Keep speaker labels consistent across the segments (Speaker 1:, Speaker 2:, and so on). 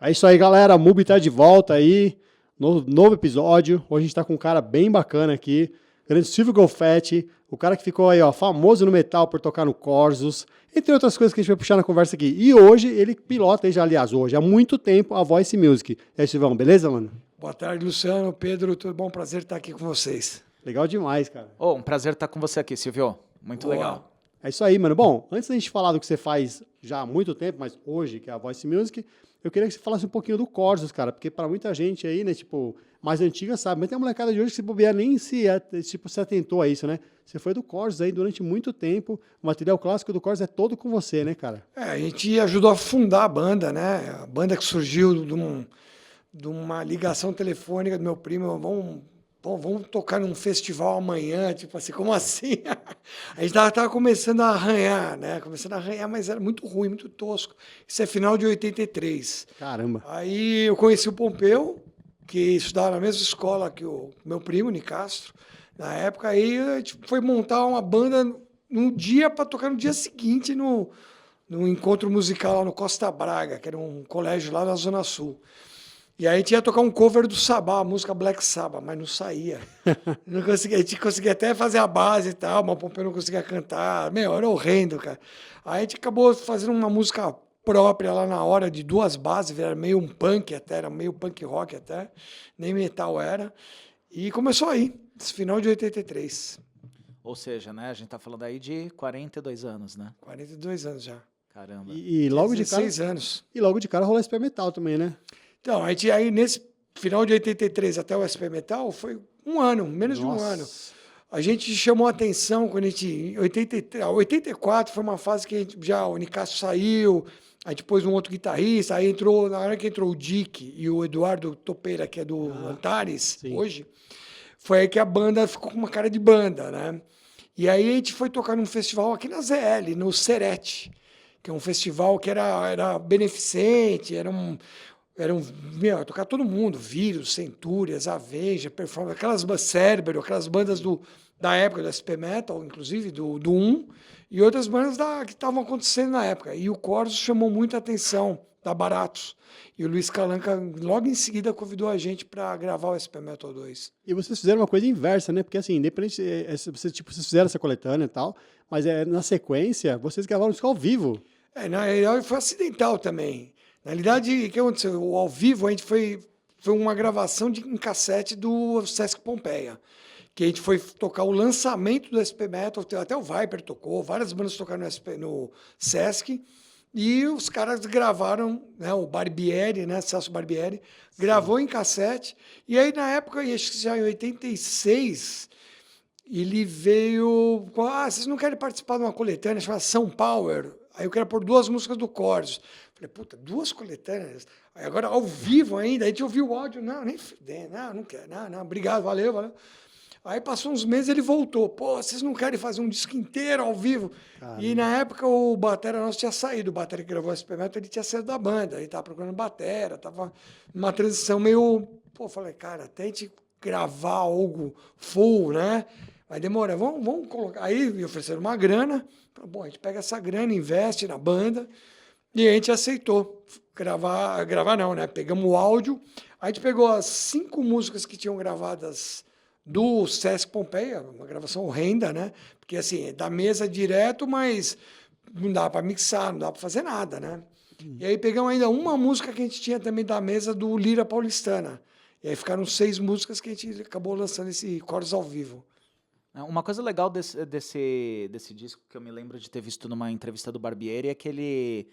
Speaker 1: É isso aí, galera. A Mubi tá de volta aí. Novo episódio. Hoje a gente tá com um cara bem bacana aqui. Grande Silvio Golfetti. O cara que ficou aí, ó, famoso no metal por tocar no Corsos. Entre outras coisas que a gente vai puxar na conversa aqui. E hoje ele pilota aí já, aliás, hoje, há muito tempo, a Voice Music. E aí, Silvão, beleza, mano?
Speaker 2: Boa tarde, Luciano, Pedro, tudo bom? Prazer estar aqui com vocês.
Speaker 1: Legal demais, cara.
Speaker 3: Oh, um prazer estar com você aqui, Silvio. Muito
Speaker 2: Boa.
Speaker 3: legal.
Speaker 1: É isso aí, mano. Bom, antes da gente falar do que você faz já há muito tempo, mas hoje, que é a Voice Music, eu queria que você falasse um pouquinho do Corsos, cara, porque para muita gente aí, né, tipo, mais antiga sabe, mas tem uma molecada de hoje que se bobear nem se atentou a isso, né? Você foi do Corsos aí durante muito tempo, o material clássico do Corsos é todo com você, né, cara?
Speaker 2: A gente ajudou a fundar a banda, né? A banda que surgiu de uma ligação telefônica do meu primo, vamos tocar num festival amanhã, tipo assim, como assim? A gente tava começando a arranhar, né? Começando a arranhar, mas era muito ruim, muito tosco. Isso é final de 83.
Speaker 1: Caramba.
Speaker 2: Aí eu conheci o Pompeu, que estudava na mesma escola que o meu primo, Nicastro. Na época, aí a gente foi montar uma banda num dia para tocar no dia seguinte no encontro musical lá no Costa Braga, que era um colégio lá na Zona Sul. E aí a gente ia tocar um cover do Sabá, a música Black Sabbath, mas não saía. Não conseguia, a gente conseguia até fazer a base e tal, mas o Pompeu não conseguia cantar. Meu, era horrendo, cara. Aí a gente acabou fazendo uma música própria lá na hora, de duas bases, era meio um punk até, era meio punk rock até, nem metal era. E começou aí, esse final de 83.
Speaker 3: Ou seja, né, a gente tá falando aí de 42 anos, né?
Speaker 2: 42 anos já.
Speaker 3: Caramba.
Speaker 1: E logo de cara.
Speaker 2: 16 anos.
Speaker 1: E logo de cara rolou SP Metal também, né?
Speaker 2: Então, a gente aí nesse final de 83 até o SP Metal foi um ano, menos de um ano. A gente chamou a atenção quando a gente, em 84 foi uma fase que a gente já, o Nicastro saiu, aí depois um outro guitarrista, aí entrou, na hora que entrou o Dick e o Eduardo Topeira, que é do Antares,
Speaker 1: sim.
Speaker 2: hoje, foi aí que a banda ficou com uma cara de banda, né? E aí a gente foi tocar num festival aqui na ZL, no Serete, que é um festival que era beneficente, meu, tocar todo mundo, Vírus, Centúrias, Avenger, Performance, Cérebro, aquelas bandas da época do SP Metal, inclusive, do 1, e outras bandas que estavam acontecendo na época. E o Corsos chamou muita atenção, da Baratos. E o Luiz Calanca, logo em seguida, convidou a gente para gravar o SP Metal 2.
Speaker 1: E vocês fizeram uma coisa inversa, né? Porque assim, independente, vocês fizeram essa coletânea e tal, mas na sequência, vocês gravaram o disco ao vivo.
Speaker 2: Na realidade, foi acidental também. Na realidade, o que aconteceu? O ao vivo, a gente foi uma gravação em cassete do Sesc Pompeia, que a gente foi tocar o lançamento do SP Metal, até o Viper tocou, várias bandas tocaram no Sesc, e os caras gravaram, né, o Barbieri, né, Celso Barbieri, gravou em cassete, e aí na época, acho que já em 86, ele veio, vocês não querem participar de uma coletânea chamada São Power? Aí eu quero pôr 2 músicas do Corsos. Falei, puta, 2 coletâneas? Aí agora, ao vivo ainda, a gente ouviu o áudio, não, nem fudendo, não quero, não, obrigado, valeu. Aí passou uns meses, ele voltou, pô, vocês não querem fazer um disco inteiro ao vivo? Caramba. E na época o batera nosso tinha saído, o batera que gravou o SP Metal, ele tinha saído da banda, ele tava procurando batera, tava numa transição meio, falei, cara, até a gente gravar algo full, né? Vai demorar, vamos colocar. Aí me ofereceram uma grana. Bom, a gente pega essa grana, investe na banda. E a gente aceitou gravar não, né? Pegamos o áudio. A gente pegou as 5 músicas que tinham gravadas do Sesc Pompeia, uma gravação horrenda, né? Porque assim, é da mesa direto, mas não dá para mixar, não dá para fazer nada, né? E aí pegamos ainda uma música que a gente tinha também da mesa do Lira Paulistana. E aí ficaram 6 músicas que a gente acabou lançando esse Corsos ao vivo.
Speaker 3: Uma coisa legal desse disco que eu me lembro de ter visto numa entrevista do Barbieri é que ele,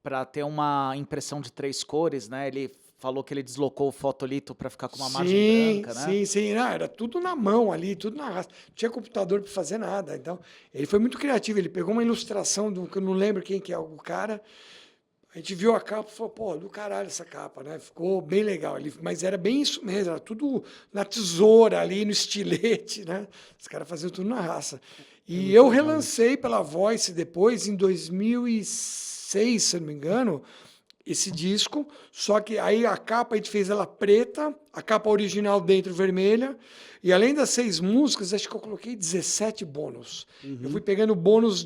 Speaker 3: para ter uma impressão de 3 cores, né, ele falou que ele deslocou o fotolito para ficar com uma margem branca, né?
Speaker 2: Sim. Não, era tudo na mão ali, tudo na raça. Não tinha computador para fazer nada. Então, ele foi muito criativo. Ele pegou uma ilustração que eu não lembro quem que é o cara. A gente viu a capa e falou, pô, do caralho essa capa, né? Ficou bem legal. Mas era bem isso mesmo, era tudo na tesoura ali, no estilete, né? Os caras faziam tudo na raça. E eu relancei pela Voice depois, em 2006, se não me engano, esse disco, só que aí a capa a gente fez ela preta, a capa original dentro vermelha, e além das 6 músicas, acho que eu coloquei 17 bônus. Eu fui pegando bônus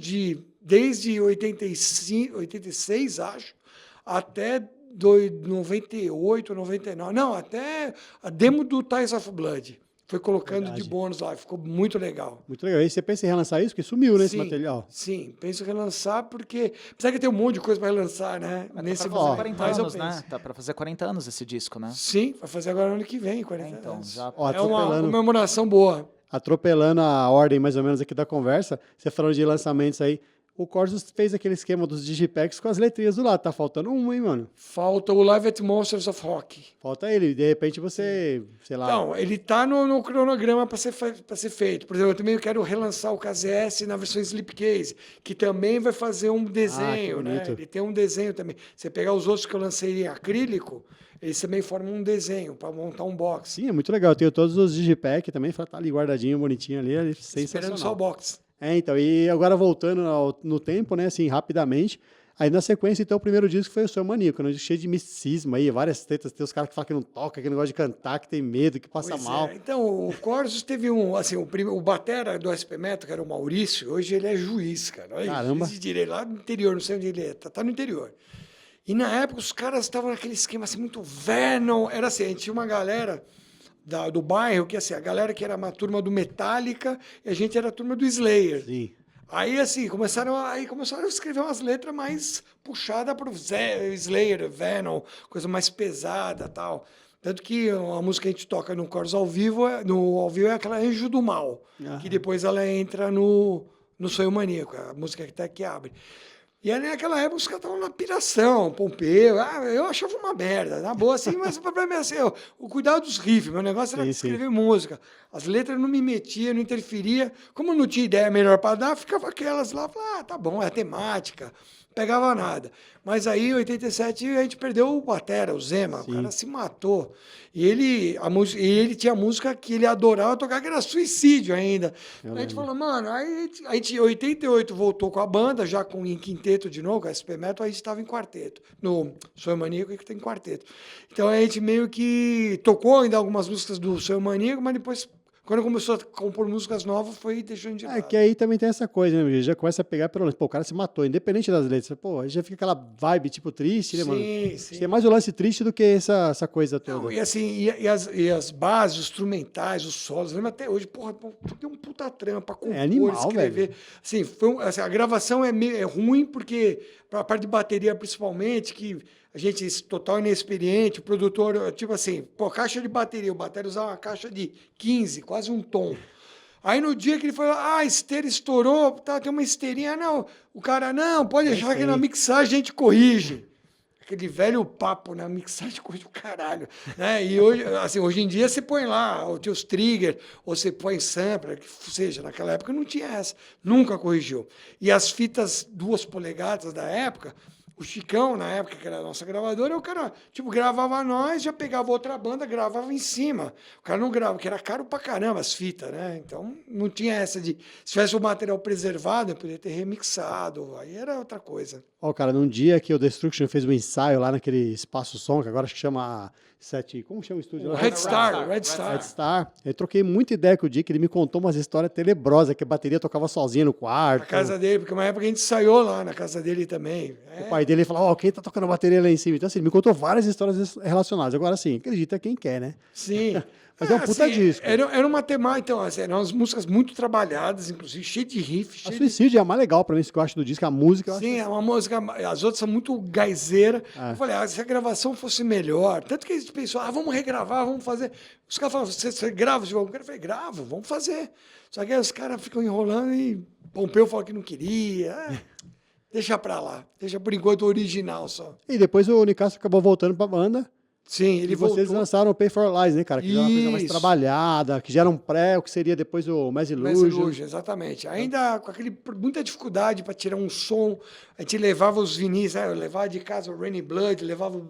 Speaker 2: desde 85, 86, acho, até 98, 99. Não, até a demo do Ties of Blood. Foi colocando
Speaker 1: Verdade.
Speaker 2: de bônus lá, ficou muito legal.
Speaker 1: Muito legal. E você pensa em relançar isso? Porque sumiu, né, esse
Speaker 2: Sim,
Speaker 1: material.
Speaker 2: sim, penso em relançar, porque apesar que tem um monte de coisa para relançar, né?
Speaker 3: Nesse
Speaker 1: pra fazer
Speaker 3: 40
Speaker 2: mas eu
Speaker 3: anos, né?
Speaker 2: penso.
Speaker 3: Tá pra fazer 40 anos esse disco, né?
Speaker 2: Sim, vai fazer agora ano que vem, 40
Speaker 3: Então,
Speaker 2: anos.
Speaker 3: já-
Speaker 1: Ó,
Speaker 2: É uma
Speaker 1: atropelando.
Speaker 2: comemoração boa.
Speaker 1: Atropelando a ordem mais ou menos aqui da conversa, você falando de lançamentos aí, o Corsos fez aquele esquema dos digipacks com as letrinhas do lado. Tá faltando uma, hein, mano?
Speaker 2: Falta o Live at Monsters of Rock.
Speaker 1: Falta ele. De repente você, sei lá...
Speaker 2: Não, ele tá no cronograma para ser feito. Por exemplo, eu também quero relançar o KZS na versão Slipcase, que também vai fazer um desenho, né?
Speaker 1: bonito.
Speaker 2: Ele tem um desenho também. Você pegar os outros que eu lancei em acrílico, eles também formam um desenho para montar um box.
Speaker 1: Sim, é muito legal. Eu tenho todos os digipack também, tá ali guardadinho, bonitinho ali,
Speaker 2: Esperando só o
Speaker 1: sensacional.
Speaker 2: box.
Speaker 1: Então, e agora voltando no tempo, né, assim, rapidamente, aí na sequência, então, o primeiro disco foi o Seu Maníaco, né, cheio de misticismo aí, várias tretas, tem os caras que falam que não toca, que não gosta de cantar, que tem medo, que passa
Speaker 2: Pois
Speaker 1: mal.
Speaker 2: é. Então, o Corsos teve o batera do SP Metal, que era o Maurício, hoje ele é juiz, cara. Olha,
Speaker 1: Caramba.
Speaker 2: juiz de direito, lá no interior, não sei onde ele é, tá no interior. E na época os caras estavam naquele esquema assim, muito Venom, era assim, a gente tinha uma galera do bairro, que assim, a galera que era uma turma do Metallica, e a gente era a turma do Slayer.
Speaker 1: Sim.
Speaker 2: Aí, assim, começaram a escrever umas letras mais puxadas para o Slayer, Venom, coisa mais pesada tal. Tanto que a música que a gente toca no Corsos ao vivo, ao vivo é aquela Anjo do Mal,
Speaker 1: Aham.
Speaker 2: que depois ela entra no Sonho Maníaco, a música que abre. E aí, naquela época, os caras estavam na piração, Pompeu. Eu achava uma merda, na boa, assim, mas o problema é assim, o cuidado dos riffs. Meu negócio era
Speaker 1: Sim, sim.
Speaker 2: escrever música. As letras não me metia, não interferia. Como não tinha ideia melhor para dar, ficava aquelas lá, falava, tá bom, é a temática. Pegava nada. Mas aí, em 87, a gente perdeu o batera, o Zema.
Speaker 1: Sim.
Speaker 2: O cara se matou. E ele tinha música que ele adorava tocar, que era Suicídio ainda.
Speaker 1: Eu
Speaker 2: A gente
Speaker 1: lembro.
Speaker 2: falou, mano, aí a gente, em 88 voltou com a banda, já em quinteto de novo, com a SP Metal, a gente estava em quarteto. No Sonho Maníaco, que tem quarteto. Então a gente meio que tocou ainda algumas músicas do Sonho Maníaco, mas depois, quando começou a compor músicas novas, foi deixando de lado.
Speaker 1: É que aí também tem essa coisa, né? Já começa a pegar pelo lance. Pô, o cara se matou, independente das letras. Pô, aí já fica aquela vibe, tipo, triste, né, mano?
Speaker 2: Sim, sim.
Speaker 1: Tem mais o lance triste do que essa coisa toda.
Speaker 2: Não, e assim, e as bases, os instrumentais, os solos, eu lembro até hoje, porra, tem um puta trampo pra compor,
Speaker 1: animal,
Speaker 2: escrever.
Speaker 1: velho.
Speaker 2: Assim, assim, a gravação é ruim, porque a parte de bateria, principalmente, que a gente total inexperiente, o produtor, tipo assim, pô, caixa de bateria, o batera usava uma caixa de 15, quase um tom. Aí no dia que ele falou, a esteira estourou, tá, tem uma esteirinha, não, o cara, não, pode deixar que na mixagem a gente corrige. Aquele velho papo na mixagem, coisa do caralho. Né? E hoje em dia você põe lá os teus triggers, ou você põe sampler, que seja, naquela época não tinha essa, nunca corrigiu. E as fitas 2 polegadas da época, o Chicão, na época que era a nossa gravadora, o cara, tipo, gravava nós, já pegava outra banda, gravava em cima. O cara não grava, porque era caro pra caramba as fitas, né? Então, não tinha essa de... Se tivesse o material preservado, eu poderia ter remixado, aí era outra coisa.
Speaker 1: Ó, cara, num dia que o Destruction fez um ensaio lá naquele Espaço Som, que agora acho que chama como chama o estúdio lá?
Speaker 2: Red Star.
Speaker 1: Red Star. Eu troquei muita ideia com o Dick, ele me contou umas histórias tenebrosas, que a bateria tocava sozinha no quarto.
Speaker 2: Na casa dele, porque uma época a gente ensaiou lá na casa dele também.
Speaker 1: O pai dele falou, ó, quem tá tocando bateria lá em cima? Então, assim, ele me contou várias histórias relacionadas. Agora, assim, acredita quem quer, né?
Speaker 2: Sim.
Speaker 1: Mas é um puta disco.
Speaker 2: Era uma temática, então, assim, eram umas músicas muito trabalhadas, inclusive, cheio de riff.
Speaker 1: A
Speaker 2: Cheio
Speaker 1: Suicídio é a mais legal pra mim, isso que eu acho do disco, a música. Eu
Speaker 2: Sim, é uma música. As outras são muito gaizeira.
Speaker 1: É.
Speaker 2: Eu falei, se a gravação fosse melhor. Tanto que a gente pensou, vamos regravar, vamos fazer. Os caras falaram, você grava de alguma coisa? Eu falei, gravo, vamos fazer. Só que aí os caras ficam enrolando e Pompeu falou que não queria. Deixa pra lá. Deixa por enquanto o original só.
Speaker 1: E depois o Nicastro acabou voltando pra banda.
Speaker 2: Sim, ele
Speaker 1: E vocês
Speaker 2: voltou.
Speaker 1: lançaram o Pay for Lies, né, cara? Que já é uma coisa mais
Speaker 2: Isso.
Speaker 1: trabalhada, que já era um pré, o que seria depois o Mass
Speaker 2: Mass
Speaker 1: Illusion.
Speaker 2: Illusion, exatamente. Ainda com muita dificuldade para tirar um som. A gente levava os vinis, eu levava de casa o Rainy Blood, levava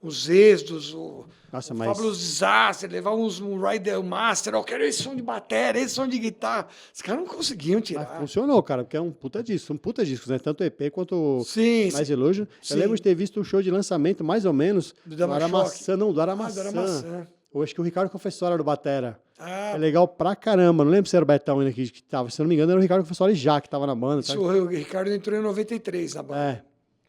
Speaker 2: os Êxodos, o
Speaker 1: Nossa, mas-
Speaker 2: Fabulous Disaster, levava um Rider Master, eu quero esse som de bateria, esse som de guitarra. Os caras não conseguiam
Speaker 1: Mas
Speaker 2: tirar.
Speaker 1: funcionou, cara, porque é um puta disco, são puta discos, né? Tanto o EP quanto o
Speaker 2: Sim,
Speaker 1: Mass
Speaker 2: sim.
Speaker 1: Illusion.
Speaker 2: Sim.
Speaker 1: Eu lembro de ter visto um show de lançamento, mais ou menos,
Speaker 2: Do
Speaker 1: do
Speaker 2: Damachoque.
Speaker 1: Aramaçã, não, do
Speaker 2: do
Speaker 1: Aramaçã.
Speaker 2: Aramaçã.
Speaker 1: Eu acho que o Ricardo Confessório era do Batera.
Speaker 2: Ah,
Speaker 1: É legal pra caramba, não lembro se era o Betão ainda que tava, se eu não me engano era o Ricardo Confessório já que tava na banda.
Speaker 2: isso,
Speaker 1: Tá?
Speaker 2: o Ricardo entrou em 93 na banda.
Speaker 1: É.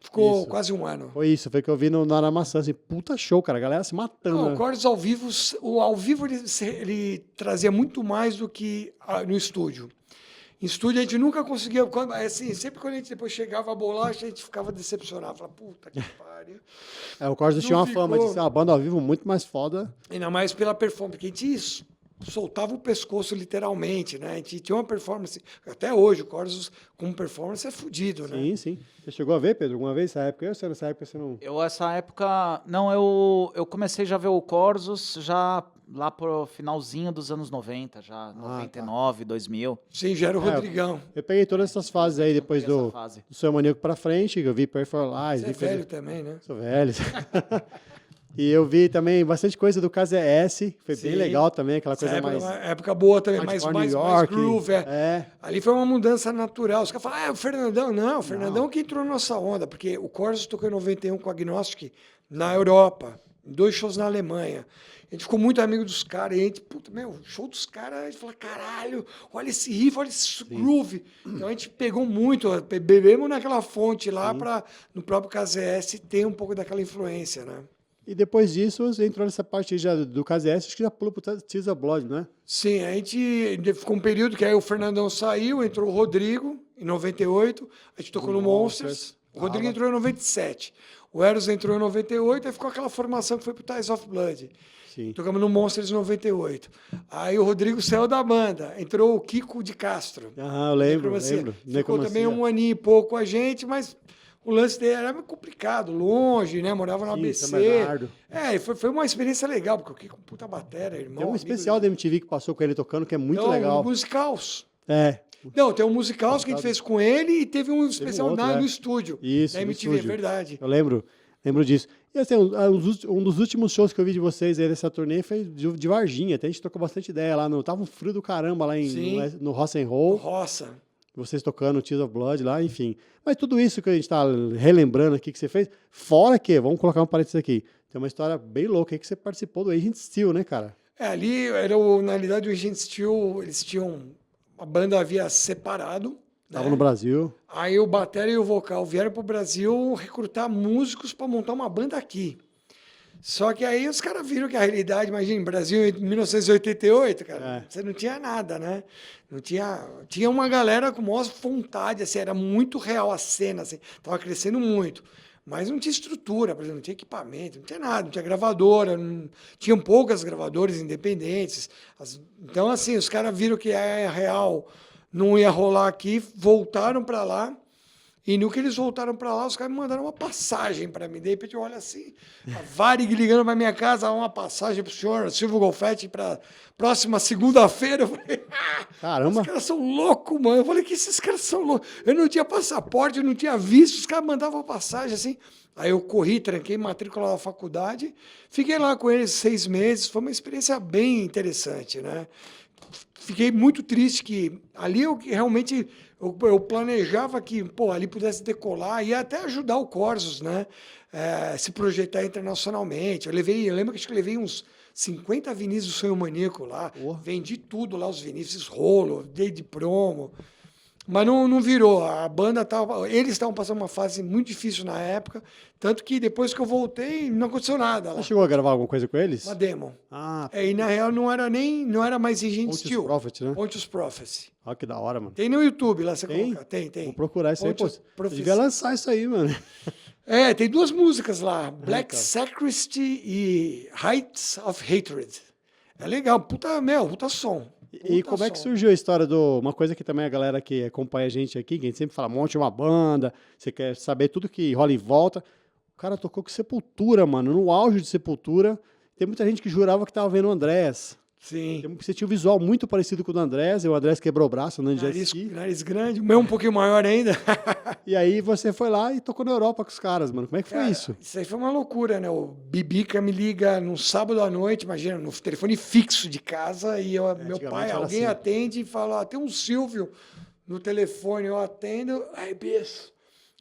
Speaker 2: Ficou
Speaker 1: Isso.
Speaker 2: quase um ano.
Speaker 1: Foi isso, foi que eu vi no Aramaçã, assim, puta show, cara, a galera se matando.
Speaker 2: Não,
Speaker 1: né?
Speaker 2: o Corsos ao vivo, ele trazia muito mais do que no estúdio. Em estúdio a gente nunca conseguia, assim, sempre quando a gente depois chegava a bolacha, a gente ficava decepcionado, falava, puta que pariu.
Speaker 1: O Corsos
Speaker 2: Não
Speaker 1: tinha uma fama de
Speaker 2: ficou.
Speaker 1: ser uma banda ao vivo muito mais foda.
Speaker 2: Ainda mais pela performance, porque a gente soltava o pescoço literalmente, né? A gente tinha uma performance, até hoje o Corsos como performance é fudido, né?
Speaker 1: Sim, sim. Você chegou a ver, Pedro, alguma vez essa época? Eu sei, nessa época você não...
Speaker 3: Essa época. Não, eu comecei já a ver o Corsos já lá pro finalzinho dos anos 90, já 99, 2000.
Speaker 2: Sim, já era o Rodrigão.
Speaker 1: Eu peguei todas essas fases aí, depois
Speaker 3: peguei essa
Speaker 1: do
Speaker 3: fase.
Speaker 1: Sonho Maníaco pra frente, que eu vi Perform Lies.
Speaker 2: Você é velho também, né?
Speaker 1: Sou velho. E eu vi também bastante coisa do KZS, que foi bem
Speaker 2: Sim.
Speaker 1: legal também, aquela coisa
Speaker 2: Essa época,
Speaker 1: mais...
Speaker 2: uma época boa também, mais
Speaker 1: Hardcore New
Speaker 2: mais
Speaker 1: York.
Speaker 2: groove.
Speaker 1: É.
Speaker 2: Ali foi uma mudança natural. Os caras falam, o Fernandão. Não, o Fernandão que entrou na nossa onda, porque o Corsos tocou em 91 com o Agnostic na Europa, em 2 shows na Alemanha. A gente ficou muito amigo dos caras, e a gente, puta, meu, show dos caras, a gente falou, caralho, olha esse riff, olha esse groove. Então a gente pegou muito, bebemos naquela fonte lá para, no próprio KZS, ter um pouco daquela influência, né?
Speaker 1: E depois disso, você entrou nessa parte já do KZS, acho que já pulou pro Tears of Blood, né?
Speaker 2: Sim, a gente ficou um período que aí o Fernandão saiu, entrou o Rodrigo, em 98, a gente tocou no Monsters, o Rodrigo entrou em 97, o Eros entrou em 98, aí ficou aquela formação que foi pro Ties of Blood.
Speaker 1: Sim.
Speaker 2: Tocamos no Monsters em 98. Aí o Rodrigo saiu da banda, entrou o Kiko de Castro.
Speaker 1: Ah, eu lembro,
Speaker 2: Necromancia.
Speaker 1: lembro.
Speaker 2: Ficou
Speaker 1: Necromancia.
Speaker 2: também um aninho e pouco com a gente, mas o lance dele era complicado, longe, né? Morava no
Speaker 1: Sim,
Speaker 2: ABC.
Speaker 1: São Bernardo.
Speaker 2: Foi uma experiência legal, porque o Kiko, puta batera, irmão.
Speaker 1: Tem um
Speaker 2: amigo
Speaker 1: especial da MTV que passou com ele tocando, que é muito
Speaker 2: Então,
Speaker 1: legal.
Speaker 2: Musicals.
Speaker 1: É.
Speaker 2: Não, tem um Musicals que a gente fez com ele e teve um especial
Speaker 1: outro,
Speaker 2: no
Speaker 1: é.
Speaker 2: estúdio.
Speaker 1: Isso,
Speaker 2: Da
Speaker 1: no
Speaker 2: MTV, é
Speaker 1: estúdio.
Speaker 2: verdade.
Speaker 1: Eu lembro disso. E assim, um dos últimos shows que eu vi de vocês aí dessa turnê foi de Varginha. Até a gente trocou bastante ideia lá. Tava um frio do caramba lá no Rock and Roll.
Speaker 2: Roça.
Speaker 1: Vocês tocando Tears of Blood lá, enfim. Mas tudo isso que a gente tá relembrando aqui que você fez, fora que, vamos colocar um parênteses aqui, tem uma história bem louca aí que você participou do Agent Steel, né, cara?
Speaker 2: Ali, na realidade, o Agent Steel, eles tinham... A banda havia separado.
Speaker 1: Tava no Brasil.
Speaker 2: Aí o batera e o vocal vieram para o Brasil recrutar músicos para montar uma banda aqui. Só que aí os caras viram que a realidade, imagina, Brasil em 1988, cara, você não tinha nada, né? Não tinha uma galera com maior vontade, assim, era muito real a cena, assim, tava crescendo muito. Mas não tinha estrutura, por exemplo, não tinha equipamento, não tinha nada, não tinha gravadora, tinham poucas gravadoras independentes. Então, assim, os caras viram que a real não ia rolar aqui, voltaram para lá. E no que eles voltaram para lá, os caras me mandaram uma passagem para mim. De repente eu olho assim, a Varig ligando para minha casa, uma passagem para o senhor Silvio Golfetti para próxima segunda-feira. Eu falei,
Speaker 1: Caramba.
Speaker 2: Os caras são loucos, mano. Eu falei que esses caras são loucos. Eu não tinha passaporte, eu não tinha visto, os caras mandavam a passagem assim. Aí eu corri, tranquei matrícula da faculdade, fiquei lá com eles 6 meses. Foi uma experiência bem interessante, né? Fiquei muito triste que ali eu realmente eu planejava que ali pudesse decolar e até ajudar o Corsos, né? Se projetar internacionalmente. Eu lembro que eu levei uns 50 vinis do Sonho Maníaco lá, vendi tudo lá, os vinis, rolo, dei de promo. Mas não virou. A banda eles estavam passando uma fase muito difícil na época, tanto que depois que eu voltei, não aconteceu nada lá.
Speaker 1: Você chegou a gravar alguma coisa com eles?
Speaker 2: Uma demo.
Speaker 1: Ah,
Speaker 2: E na real não era mais Agent
Speaker 1: Pontius
Speaker 2: Steel.
Speaker 1: Prophet, né?
Speaker 2: Pontius Prophecy.
Speaker 1: Olha que da hora, mano.
Speaker 2: Tem no YouTube lá, você
Speaker 1: Tem?
Speaker 2: coloca. Tem.
Speaker 1: Vou procurar isso aí. Pô,
Speaker 2: Pontius
Speaker 1: você
Speaker 2: Prophecy.
Speaker 1: devia lançar isso aí, mano.
Speaker 2: Tem 2 músicas lá, Black
Speaker 1: cara.
Speaker 2: Sacristy e Heights of Hatred. É legal, puta som.
Speaker 1: E como é que surgiu a história uma coisa que também a galera que acompanha a gente aqui, que a gente sempre fala, monte uma banda, você quer saber tudo que rola em volta. O cara tocou com Sepultura, mano, no auge de Sepultura. Tem muita gente que jurava que tava vendo o Andrés.
Speaker 2: Sim.
Speaker 1: Você tinha um visual muito parecido com o do Andrés, e o Andrés quebrou o braço andando de jet ski.
Speaker 2: Nariz grande, o meu um pouquinho maior ainda.
Speaker 1: E aí você foi lá e tocou na Europa com os caras, mano. Como é que foi
Speaker 2: Cara,
Speaker 1: isso?
Speaker 2: Isso aí foi uma loucura, né? O Bibica me liga num sábado à noite, imagina, no telefone fixo de casa, e meu pai,
Speaker 1: era
Speaker 2: alguém
Speaker 1: assim.
Speaker 2: atende e fala, tem um Silvio no telefone, eu atendo, aí, Bisso.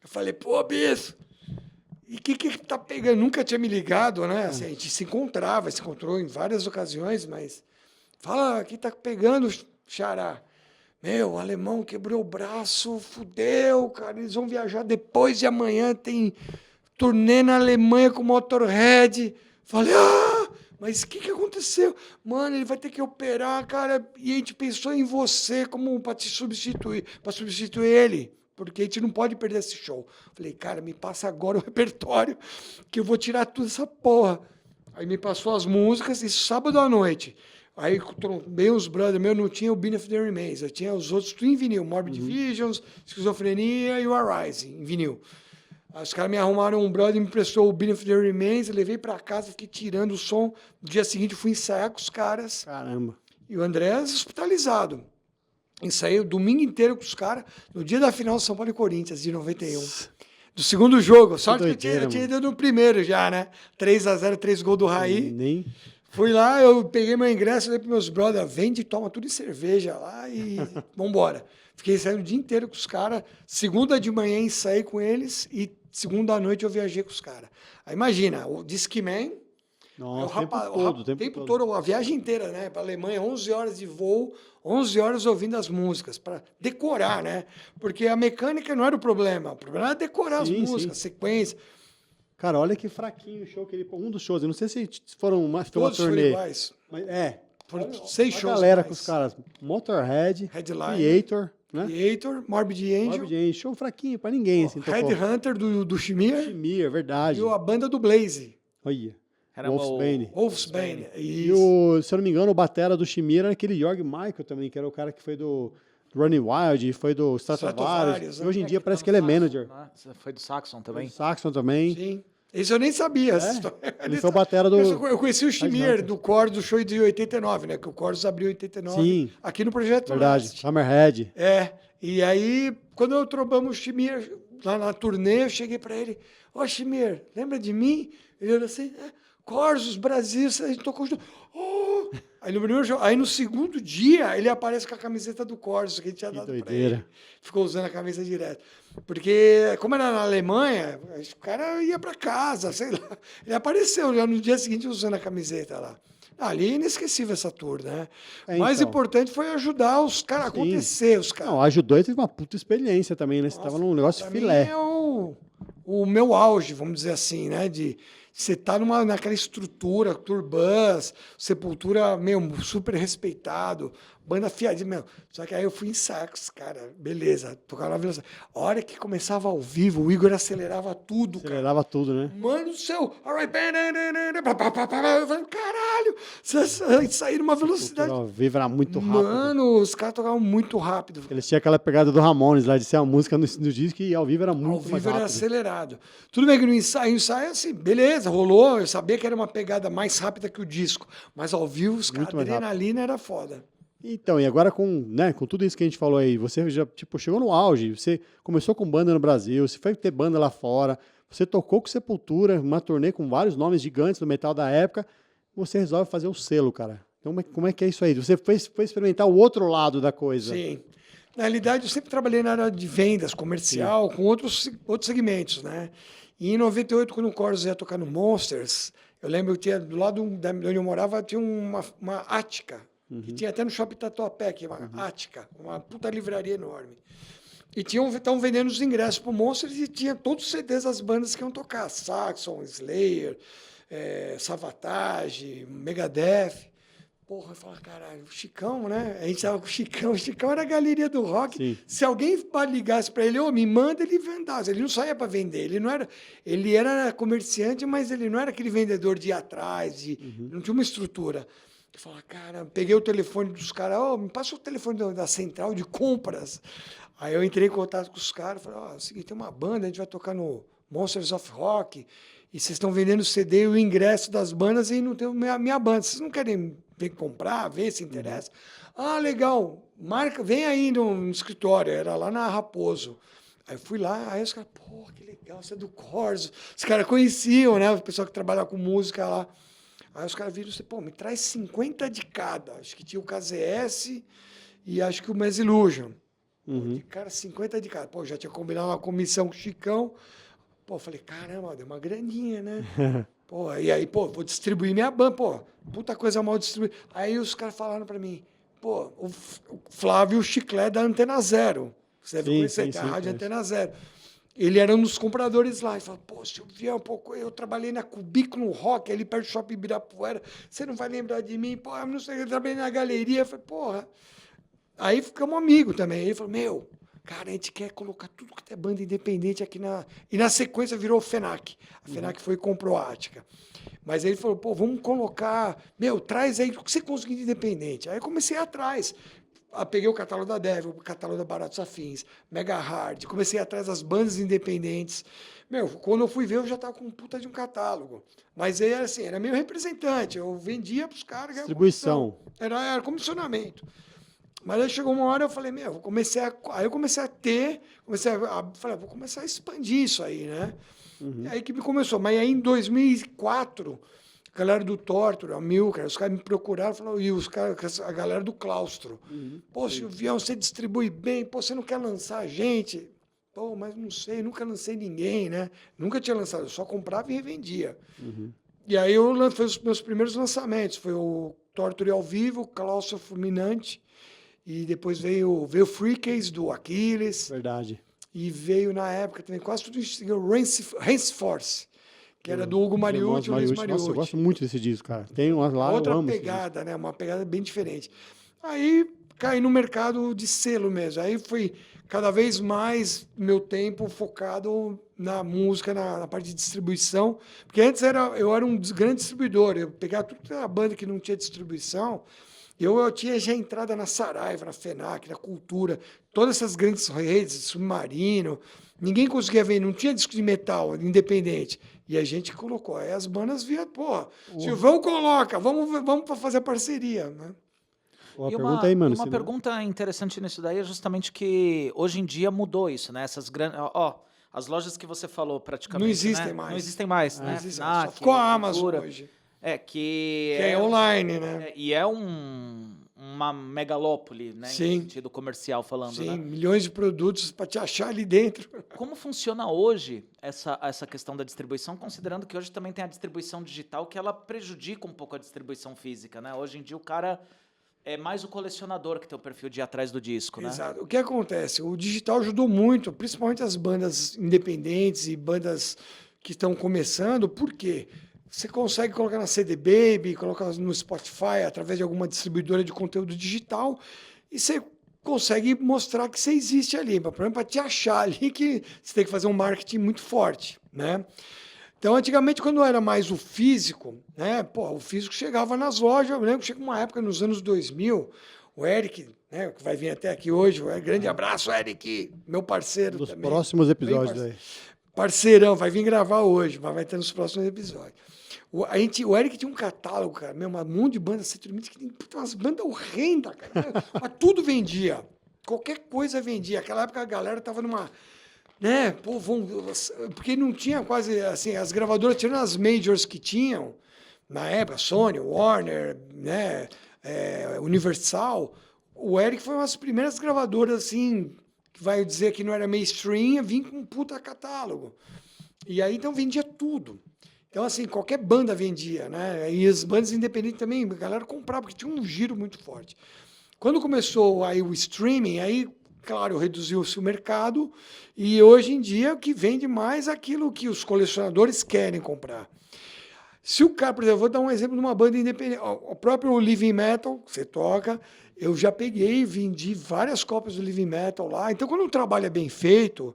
Speaker 2: Eu falei, pô, Bisso, e o que tá pegando? Nunca tinha me ligado, né? Assim, a gente se encontrou em várias ocasiões, mas fala, que tá pegando, xará? Meu, o alemão quebrou o braço, fudeu, cara. Eles vão viajar depois de amanhã, tem turnê na Alemanha com o Motorhead. Falei, mas o que aconteceu? Mano, ele vai ter que operar, cara. E a gente pensou em você como para te substituir, para substituir ele. Porque a gente não pode perder esse show. Falei, cara, me passa agora o repertório, que eu vou tirar tudo essa porra. Aí me passou as músicas, isso sábado à noite. Aí bem os brothers meus, não tinha o Benefit the Remains, eu tinha os outros tudo em vinil, Morbid Visions, Esquizofrenia e o Arise, em vinil. Aí os caras me arrumaram, um brother me emprestou o Benefit the Remains, eu levei pra casa, fiquei tirando o som. No dia seguinte eu fui ensaiar com os caras.
Speaker 1: Caramba.
Speaker 2: E o André hospitalizado. Ensaiei o domingo inteiro com os caras, no dia da final São Paulo e Corinthians, de 91. Do segundo jogo, sorte que eu tinha ido no primeiro já, né? 3-0, 3 gols do Raí.
Speaker 1: Nem...
Speaker 2: Fui lá, eu peguei meu ingresso, dei para meus brothers, vende, toma tudo em cerveja lá e vambora. Fiquei saindo o dia inteiro com os caras. Segunda de manhã ensaiei com eles e segunda à noite eu viajei com os caras. Aí imagina, o Discman,
Speaker 1: Nossa, o tempo
Speaker 2: todo, a viagem inteira, né? Para a Alemanha, 11 horas de voo, 11 horas ouvindo as músicas, para decorar, né? Porque a mecânica não era o problema era decorar as músicas, sequência.
Speaker 1: Cara, olha que fraquinho o show que ele... Um dos shows, eu não sei se foram uma
Speaker 2: Todos
Speaker 1: turnê.
Speaker 2: foram iguais.
Speaker 1: Mas,
Speaker 2: foram 6 shows.
Speaker 1: A galera
Speaker 2: mais.
Speaker 1: Com os caras, Motorhead,
Speaker 2: Headliner,
Speaker 1: Creator, né?
Speaker 2: Creator, Morbid Angel.
Speaker 1: Show fraquinho pra ninguém, assim.
Speaker 2: Headhunter do Shimir.
Speaker 1: Shimir, verdade.
Speaker 2: E a banda do Blaze.
Speaker 1: Olha.
Speaker 3: Wolfsbane.
Speaker 2: Wolfsbane.
Speaker 1: E se eu não me engano, o batera do Shimir era aquele Jorg Michael também, que era o cara que foi do Running Wild, foi do Stratovarius.
Speaker 2: Né?
Speaker 1: E hoje em dia parece que ele é manager.
Speaker 3: Foi do Saxon também.
Speaker 1: Do Saxon também.
Speaker 2: Sim. Isso eu nem sabia. Essa história.
Speaker 1: Ele foi o batera do...
Speaker 2: Eu conheci o Shimir do Chorus, do show de 89, né? Que o Chorus abriu em 89.
Speaker 1: Sim.
Speaker 2: Aqui no Projeto
Speaker 1: Verdade.
Speaker 2: Leste.
Speaker 1: Hammerhead.
Speaker 2: E aí, quando eu trombamos o Shimir lá na turnê, eu cheguei pra ele, Shimir, lembra de mim? Ele olhou assim, Corsos, Brasil, a gente tocou junto. Aí no primeiro jogo, aí no segundo dia, ele aparece com a camiseta do Corsos que a gente tinha dado pra ele. Ficou usando a camisa direto. Porque, como era na Alemanha, o cara ia para casa, sei lá. Ele apareceu já no dia seguinte usando a camiseta lá. Ali é inesquecível essa tour, né? O mais importante foi ajudar os caras a acontecer, os caras.
Speaker 1: Não, ajudou e teve uma puta experiência também, né? Você tava num negócio filé.
Speaker 2: É o meu auge, vamos dizer assim, né? De você tá naquela estrutura, Turbans, Sepultura, super respeitado, banda fiadinha, meu. Só que aí eu fui em sacos, cara, beleza, tocava na velocidade. A hora que começava ao vivo, o Igor acelerava tudo,
Speaker 1: Acelerava tudo, né?
Speaker 2: Mano do céu, alright, eu falei, caralho, vocês saíram numa velocidade.
Speaker 1: Ao vivo era muito rápido.
Speaker 2: Mano, os caras tocavam muito rápido.
Speaker 1: Eles tinham aquela pegada do Ramones lá, de ser a música no disco e ao vivo era muito mais rápido.
Speaker 2: Ao vivo era acelerado. Tudo bem que no ensaio assim, beleza, rolou, eu sabia que era uma pegada mais rápida que o disco, mas ao vivo os caras, a adrenalina era foda.
Speaker 1: Então, e agora com tudo isso que a gente falou aí, você já chegou no auge, você começou com banda no Brasil, você foi ter banda lá fora, você tocou com Sepultura, uma turnê com vários nomes gigantes do metal da época, você resolve fazer o selo, cara. Então, como é que é isso aí? Você foi experimentar o outro lado da coisa.
Speaker 2: Sim. Na realidade, eu sempre trabalhei na área de vendas, comercial, com outros segmentos, né? E em 98, quando o Corsos ia tocar no Monsters, eu lembro que tinha, do lado de onde eu morava, tinha uma Ática, que tinha até no Shopping Tatuapé, que é uma Ática, uma puta livraria enorme. E estavam vendendo os ingressos pro Monsters e tinha todos os CDs das bandas que iam tocar. Saxon, Slayer, Savatage, Megadeth. Porra, eu falava, caralho, o Chicão, né? A gente tava com o Chicão era a galeria do rock. Sim. Se alguém ligasse para ele, me manda, ele vendasse. Ele não saía para vender, ele era comerciante, mas ele não era aquele vendedor de ir atrás, não tinha uma estrutura. Eu falava, cara, peguei o telefone dos caras, me passa o telefone da central de compras. Aí eu entrei em contato com os caras, falei, seguinte, tem uma banda, a gente vai tocar no Monsters of Rock, e vocês estão vendendo CD e o ingresso das bandas e não tem a minha banda. Vocês não querem vir comprar, ver se interessa? Legal, marca, vem aí no escritório, era lá na Raposo. Aí eu fui lá, aí os caras, que legal, você é do Corsos. Os caras conheciam, né, o pessoal que trabalhava com música lá. Aí os caras viram, me traz 50 de cada. Acho que tinha o KZS e acho que o Mass Illusion. Cara, 50 de cada. Já tinha combinado uma comissão com o Chicão. Falei, caramba, deu uma graninha, né? E aí, vou distribuir minha banda, puta coisa mal distribuída. Aí os caras falaram pra mim, pô, o Flávio Chiclé da Antena Zero. Você deve
Speaker 1: Sim,
Speaker 2: conhecer,
Speaker 1: sim,
Speaker 2: tem a
Speaker 1: sim,
Speaker 2: Rádio
Speaker 1: conheço.
Speaker 2: Antena Zero. Ele era um dos compradores lá. Ele falou, pô, Silvião, pô, eu trabalhei na Cubículo Rock, ali perto do Shopping Ibirapuera. Você não vai lembrar de mim? Pô, eu não sei, eu trabalhei na galeria. Eu falei, porra. Aí ficamos amigos também. Ele falou, meu, cara, a gente quer colocar tudo que é banda independente aqui na... E na sequência virou o FENAC. A FENAC foi e comprou a Ática. Mas ele falou, pô, vamos colocar... Meu, traz aí o que você conseguir de independente. Aí eu comecei atrás. Peguei o catálogo da Devil, o catálogo da Baratos Afins, Mega Hard, comecei atrás das bandas independentes. Meu, quando eu fui ver, eu já estava com um puta de um catálogo. Mas aí, assim, era meio representante, eu vendia para os caras.
Speaker 1: Distribuição.
Speaker 2: Era comissionamento. Mas aí chegou uma hora, eu falei, meu, aí eu comecei a ter, falei, vou começar a expandir isso aí, né? E aí que me começou. Mas aí em 2004... A galera do Torture, a Milker, os caras me procuraram e falaram, e os caras, a galera do Claustro. Pô, Silvião, você distribui bem, pô, você não quer lançar a gente? Pô, mas não sei, nunca lancei ninguém, né? Nunca tinha lançado, eu só comprava e revendia. E aí eu fiz os meus primeiros lançamentos, foi o Torture ao vivo, o Claustro Fulminante, e depois veio o Freecase do Aquiles,
Speaker 1: Verdade.
Speaker 2: e veio na época também quase tudo isso, o Rance Force, que era do Hugo Mariucci e o Luiz Mariucci.
Speaker 1: Nossa, eu gosto muito desse disco, cara. Tem umas lá,
Speaker 2: Outra
Speaker 1: eu amo
Speaker 2: pegada, né? Uma pegada bem diferente. Aí caí no mercado de selo mesmo. Aí foi cada vez mais meu tempo focado na música, na parte de distribuição. Porque antes eu era um grande distribuidor. Eu pegava toda a banda que não tinha distribuição. Eu tinha já entrada na Saraiva, na FENAC, na Cultura, todas essas grandes redes, Submarino. Ninguém conseguia ver, não tinha disco de metal independente. E a gente colocou. Aí as bandas via, pô, Silvão coloca, vamos para fazer parceria, né?
Speaker 1: Pô,
Speaker 3: E
Speaker 1: pergunta aí, mano.
Speaker 3: uma pergunta interessante nisso daí é justamente que hoje em dia mudou isso, né? Essas grandes... as lojas que você falou praticamente,
Speaker 2: Não existem
Speaker 3: né?
Speaker 2: mais.
Speaker 3: Não existem mais,
Speaker 2: Não
Speaker 3: né?
Speaker 2: existe,
Speaker 3: FNAC,
Speaker 2: só ficou a Amazon
Speaker 3: Cultura.
Speaker 2: hoje.
Speaker 3: Que
Speaker 2: é online, né?
Speaker 3: e é uma megalópole, né?
Speaker 2: Sim.
Speaker 3: Em sentido comercial falando,
Speaker 2: Sim,
Speaker 3: né?
Speaker 2: milhões de produtos para te achar ali dentro.
Speaker 3: Como funciona hoje essa questão da distribuição, considerando que hoje também tem a distribuição digital, que ela prejudica um pouco a distribuição física, né? Hoje em dia o cara é mais o colecionador que tem o perfil de ir atrás do disco, né?
Speaker 2: Exato. O que acontece? O digital ajudou muito, principalmente as bandas independentes e bandas que estão começando, por quê? Você consegue colocar na CD Baby, colocar no Spotify, através de alguma distribuidora de conteúdo digital, e você consegue mostrar que você existe ali. Para te achar ali, que você tem que fazer um marketing muito forte, né? Então, antigamente, quando era mais o físico, né? Pô, o físico chegava nas lojas. Eu lembro que chegou uma época nos anos 2000, o Eric, né, que vai vir até aqui hoje, grande abraço, Eric, meu parceiro
Speaker 1: Dos
Speaker 2: também.
Speaker 1: próximos episódios aí.
Speaker 2: Parceirão, vai vir gravar hoje, mas vai ter nos próximos episódios. O Eric tinha um catálogo, cara, um monte de banda settlement, que tem umas bandas horrendas, cara. Mas tudo vendia. Qualquer coisa vendia. Naquela época a galera tava numa... Né? Pô, porque não tinha quase... assim, as gravadoras, tirando as majors que tinham, na época, Sony, Warner, né? Universal, o Eric foi uma das primeiras gravadoras, assim, que vai dizer que não era mainstream, vinha com um puta catálogo. E aí, então, vendia tudo. Então, assim, qualquer banda vendia, né? E as bandas independentes também, a galera comprava, porque tinha um giro muito forte. Quando começou aí o streaming, aí, claro, reduziu-se o mercado, e hoje em dia o que vende mais é aquilo que os colecionadores querem comprar. Se o cara, por exemplo, vou dar um exemplo de uma banda independente, o próprio Living Metal, que você toca, eu já peguei e vendi várias cópias do Living Metal lá. Então, quando o trabalho é bem feito,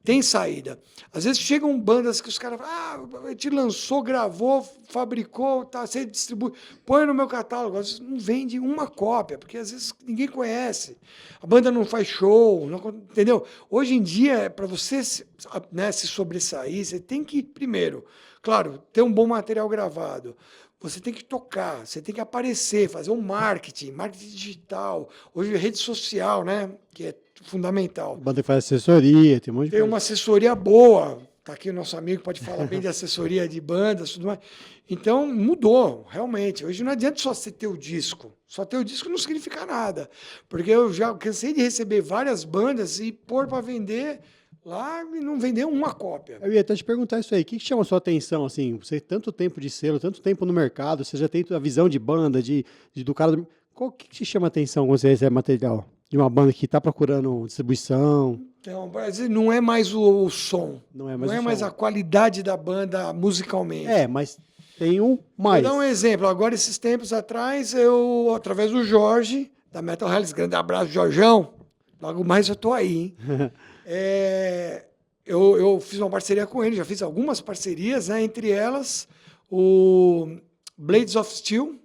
Speaker 2: tem saída. Às vezes chegam bandas que os caras falam, a gente lançou, gravou, fabricou, tá, você distribui, põe no meu catálogo. Às vezes não vende uma cópia, porque às vezes ninguém conhece. A banda não faz show, não, entendeu? Hoje em dia, para você né, se sobressair, você tem que, primeiro, claro, ter um bom material gravado. Você tem que tocar, você tem que aparecer, fazer um marketing digital. Hoje, rede social, né? Que é fundamental.
Speaker 1: A banda faz assessoria, tem um monte de
Speaker 2: Tem
Speaker 1: coisa.
Speaker 2: uma assessoria boa. Está aqui o nosso amigo, pode falar bem de assessoria de bandas e tudo mais. Então, mudou, realmente. Hoje não adianta só você ter o disco. Só ter o disco não significa nada. Porque eu já cansei de receber várias bandas e pôr para vender lá e não vender uma cópia.
Speaker 1: Eu ia até te perguntar isso aí. O que chama a sua atenção, assim? Você tanto tempo de selo, tanto tempo no mercado, você já tem a visão de banda, do cara... Qual que te chama a atenção quando você recebe material? De uma banda que está procurando distribuição?
Speaker 2: Então, não é mais o som.
Speaker 1: Não é mais
Speaker 2: Não é
Speaker 1: o
Speaker 2: mais
Speaker 1: som.
Speaker 2: a qualidade da banda musicalmente.
Speaker 1: É, mas tem um mais.
Speaker 2: Vou dar um exemplo. Agora, esses tempos atrás, eu, através do Jorge, da Metal Hells, grande abraço, Jorjão. Logo mais eu tô aí, hein? Eu fiz uma parceria com ele, já fiz algumas parcerias, né? Entre elas, o Blades of Steel,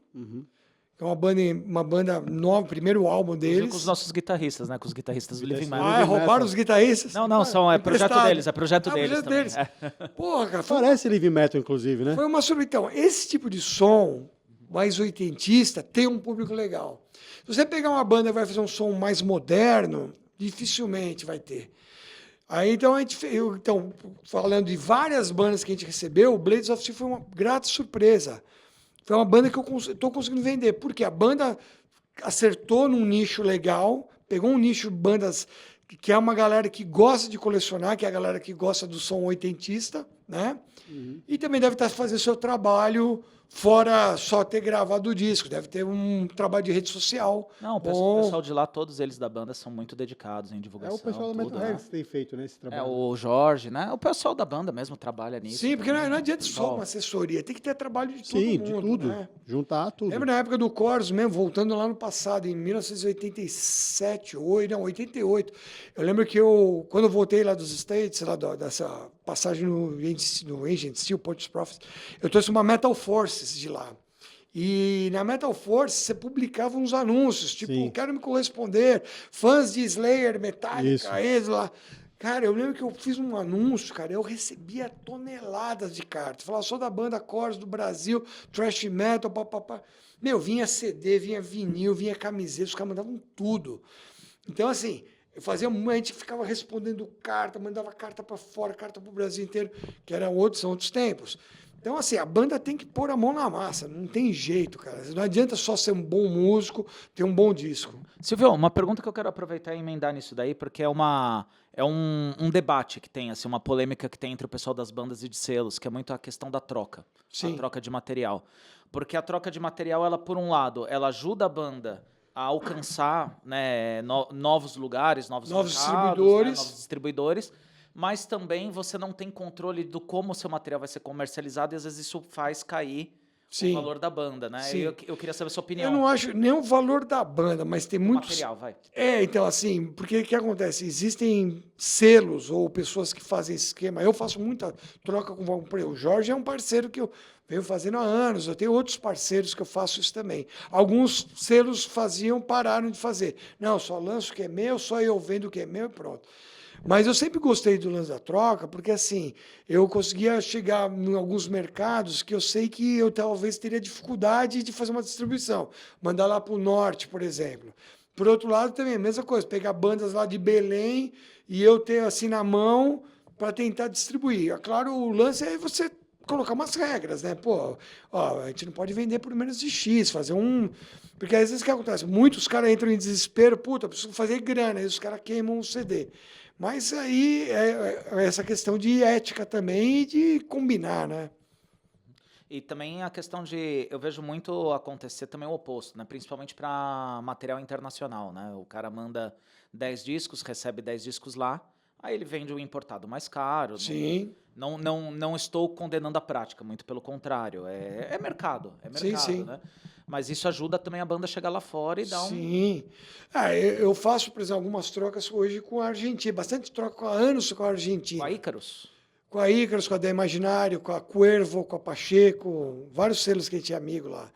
Speaker 2: que é uma banda nova, primeiro álbum deles.
Speaker 3: Com os nossos guitarristas, né? Com os guitarristas do Living Metal.
Speaker 2: Ah, roubaram os guitarristas?
Speaker 3: Não, é projeto
Speaker 2: emprestado.
Speaker 3: deles, é projeto deles
Speaker 2: projeto
Speaker 3: também.
Speaker 2: deles.
Speaker 3: É.
Speaker 2: Porra, cara,
Speaker 1: Parece heavy metal, inclusive, né?
Speaker 2: foi uma surpresa. Então, esse tipo de som mais oitentista tem um público legal. Se você pegar uma banda e vai fazer um som mais moderno, dificilmente vai ter. Aí, então, falando de várias bandas que a gente recebeu, o Blades of Steel foi uma grata surpresa. Foi uma banda que eu estou conseguindo vender, porque a banda acertou num nicho legal, pegou um nicho de bandas que é uma galera que gosta de colecionar, que é a galera que gosta do som oitentista, né? E também deve estar fazendo seu trabalho fora só ter gravado o disco, deve ter um trabalho de rede social.
Speaker 3: Não, o
Speaker 2: bom.
Speaker 3: pessoal de lá, todos eles da banda, são muito dedicados em
Speaker 1: É
Speaker 3: divulgação.
Speaker 1: o pessoal da
Speaker 3: tudo,
Speaker 1: Metal
Speaker 3: né?
Speaker 1: Heads que tem feito, né, esse trabalho.
Speaker 3: O Jorge, né? O pessoal da banda mesmo trabalha nisso.
Speaker 2: Sim, porque não adianta só
Speaker 3: Bom.
Speaker 2: uma assessoria, tem que ter trabalho de todo
Speaker 1: Sim,
Speaker 2: mundo.
Speaker 1: de tudo.
Speaker 2: Né?
Speaker 1: Juntar tudo.
Speaker 2: Lembra na época do Chorus mesmo, voltando lá no passado, em 1987, 88. Eu lembro que quando eu voltei lá dos States, lá dessa passagem no Ancient Steel, Portus Prophets, eu trouxe uma Metal Forces de lá. E na Metal Force você publicava uns anúncios, tipo,
Speaker 1: Sim.
Speaker 2: quero me corresponder, fãs de Slayer, Metallica, eles lá. Cara, eu lembro que eu fiz um anúncio, cara, eu recebia toneladas de cartas. Falava, sou da banda Chorus do Brasil, thrash metal, papapá. Meu, vinha CD, vinha vinil, vinha camiseta, os caras mandavam tudo. Então, assim, a gente ficava respondendo carta, mandava carta para fora, carta para o Brasil inteiro, que são outros tempos. Então, assim, a banda tem que pôr a mão na massa, não tem jeito, cara. Não adianta só ser um bom músico, ter um bom disco.
Speaker 3: Silvio, uma pergunta que eu quero aproveitar e emendar nisso daí, porque é um debate que tem, assim, uma polêmica que tem entre o pessoal das bandas e de selos, que é muito a questão da troca,
Speaker 2: Sim.
Speaker 3: a troca de material. Porque a troca de material, ela, por um lado, ela ajuda a banda a alcançar, né, novos lugares, novos mercados,
Speaker 2: distribuidores.
Speaker 3: né, novos distribuidores, mas também você não tem controle do como o seu material vai ser comercializado e às vezes isso faz cair
Speaker 2: Sim.
Speaker 3: o valor da banda, né?
Speaker 2: Sim.
Speaker 3: Eu queria saber a sua opinião.
Speaker 2: Eu não acho nem o valor da banda, mas tem muitos...
Speaker 3: Material, vai.
Speaker 2: Então, assim, porque o que acontece? Existem selos ou pessoas que fazem esse esquema. Eu faço muita troca com o Jorge, é um parceiro que eu venho fazendo há anos. Eu tenho outros parceiros que eu faço isso também. Alguns selos pararam de fazer. Não, só lanço o que é meu, só eu vendo o que é meu e pronto. Mas eu sempre gostei do lance da troca, porque assim, eu conseguia chegar em alguns mercados que eu sei que eu talvez teria dificuldade de fazer uma distribuição. Mandar lá para o norte, por exemplo. Por outro lado, também a mesma coisa, pegar bandas lá de Belém e eu ter assim na mão para tentar distribuir. É claro, o lance é você colocar umas regras, né? Pô, ó, a gente não pode vender por menos de X, fazer um... Porque às vezes o que acontece? Muitos caras entram em desespero, puta, preciso fazer grana, aí os caras queimam o CD. Mas aí é essa questão de ética também e de combinar, né?
Speaker 3: E também a questão de... Eu vejo muito acontecer também o oposto, né? Principalmente para material internacional, né? O cara manda 10 discos, recebe 10 discos lá, aí ele vende o importado mais caro.
Speaker 2: Sim.
Speaker 3: Não estou condenando a prática, muito pelo contrário. É mercado,
Speaker 2: Sim.
Speaker 3: né? Mas isso ajuda também a banda a chegar lá fora e dar
Speaker 2: Sim. Eu faço, por exemplo, algumas trocas hoje com a Argentina. Bastante troca há anos com a Argentina.
Speaker 3: Com a Ícaros?
Speaker 2: Com a Ícaros, com a Da Imaginário, com a Cuervo, com a Pacheco, vários selos que a gente é amigo lá.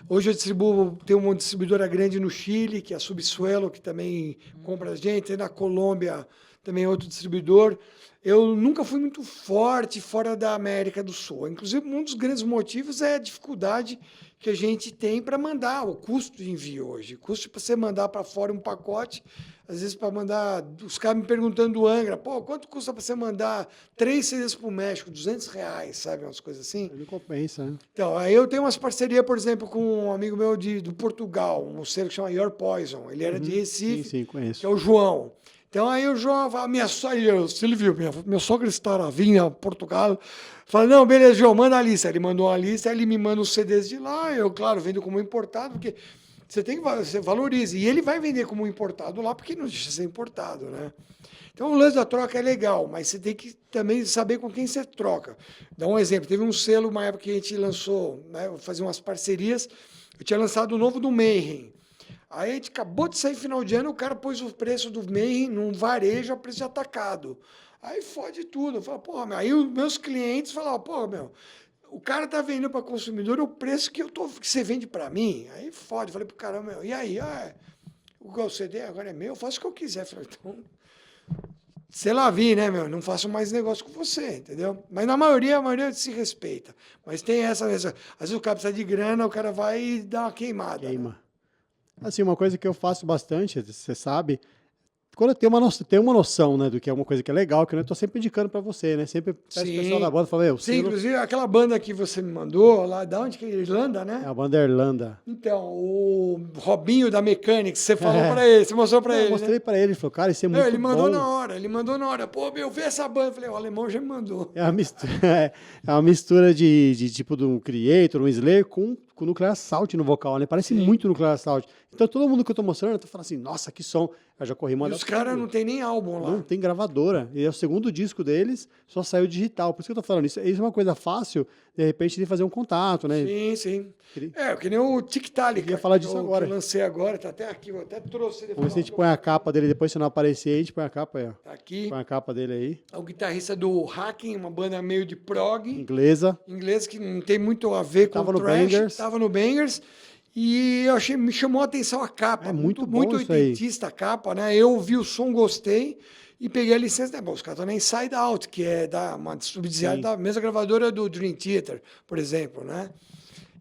Speaker 2: Hoje eu tenho uma distribuidora grande no Chile, que é a Subsuelo, que também compra a gente. Tem na Colômbia também outro distribuidor. Eu nunca fui muito forte fora da América do Sul. Inclusive, um dos grandes motivos é a dificuldade que a gente tem para mandar, o custo de envio hoje. O custo para você mandar para fora um pacote, às vezes para mandar... Os caras me perguntando do Angra, pô, quanto custa para você mandar 3 CDs para o México? R$200, sabe? Umas coisas assim.
Speaker 1: Não compensa, né?
Speaker 2: Então, aí eu tenho umas parcerias, por exemplo, com um amigo meu do Portugal, um selo que chama Your Poison. Ele era de Recife,
Speaker 1: Sim, conheço.
Speaker 2: que é o João. Então, aí o João fala, Silvio, minha sogra está vinha a Portugal. Fala, não, beleza, João, manda a lista. Ele mandou uma lista, aí ele me manda os CDs de lá. Eu, claro, vendo como importado, porque você valoriza. E ele vai vender como importado lá, porque não deixa de ser importado, né? Então, o lance da troca é legal, mas você tem que também saber com quem você troca. Dá um exemplo. Teve um selo, uma época que a gente lançou, né, fazia umas parcerias. Eu tinha lançado o novo do Mayhem. Aí a gente acabou de sair final de ano, o cara pôs o preço do Mayhem num varejo a preço de atacado. Aí fode tudo. Eu falo, porra, meu. Aí os meus clientes falavam, pô, meu, o cara tá vendendo para consumidor o preço que você vende para mim. Aí fode. Eu falei pro cara, meu, e aí? O CD agora é meu, eu faço o que eu quiser. Eu falei, então, sei lá, né, meu? Não faço mais negócio com você, entendeu? Mas a maioria se respeita. Mas tem essa mesmo. Às vezes o cara precisa de grana, o cara vai e dá uma queimada.
Speaker 1: Queima.
Speaker 2: Né?
Speaker 1: Assim, uma coisa que eu faço bastante, você sabe, quando eu tenho uma noção, né, do que é uma coisa que é legal, que eu tô sempre indicando pra você, né? Sempre peço o pessoal da banda e falo,
Speaker 2: Sim,
Speaker 1: selo...
Speaker 2: inclusive aquela banda que você me mandou, lá da onde que é? Irlanda, né?
Speaker 1: É a banda Irlanda.
Speaker 2: Então, o Robinho da Mechanics, você falou pra ele, você mostrou pra ele.
Speaker 1: Eu mostrei, né, pra ele, ele falou, cara, isso é muito bom.
Speaker 2: Ele mandou na hora. Pô, meu, vê essa banda. Eu falei, o alemão já me mandou.
Speaker 1: É uma mistura de tipo de um Creator, um Slayer com Nuclear Assault no vocal, né? Parece muito Nuclear Assault. Então todo mundo que eu tô mostrando, eu tô falando assim, nossa, que som. Eu já corri
Speaker 2: E
Speaker 1: mandar.
Speaker 2: os caras não tem nem álbum lá.
Speaker 1: Não tem gravadora. E é o segundo disco deles, só saiu digital. Por isso que eu tô falando. Isso é uma coisa fácil, de repente, de fazer um contato, né?
Speaker 2: Sim. É, que nem o Tic-Tac.
Speaker 1: Eu ia falar disso agora.
Speaker 2: Que eu lancei agora, tá até aqui, eu até trouxe ele.
Speaker 1: Vamos ver se a gente põe a capa dele depois, se não aparecer, a gente põe a capa aí, ó.
Speaker 2: Tá aqui.
Speaker 1: Põe a capa dele aí.
Speaker 2: É o guitarrista do Hacking, uma banda meio de prog.
Speaker 1: Inglesa.
Speaker 2: Inglês que não tem muito a ver com
Speaker 1: Tava
Speaker 2: o
Speaker 1: no
Speaker 2: thrash.
Speaker 1: Bangers.
Speaker 2: Tava no Bangers. E eu achei, me chamou a atenção a capa.
Speaker 1: É muito bom isso aí.
Speaker 2: Oitentista a capa, né? Eu ouvi o som, gostei e peguei a licença. Né? Bom, os caras estão na Inside Out, que é uma subsidiária da mesma gravadora do Dream Theater, por exemplo, né?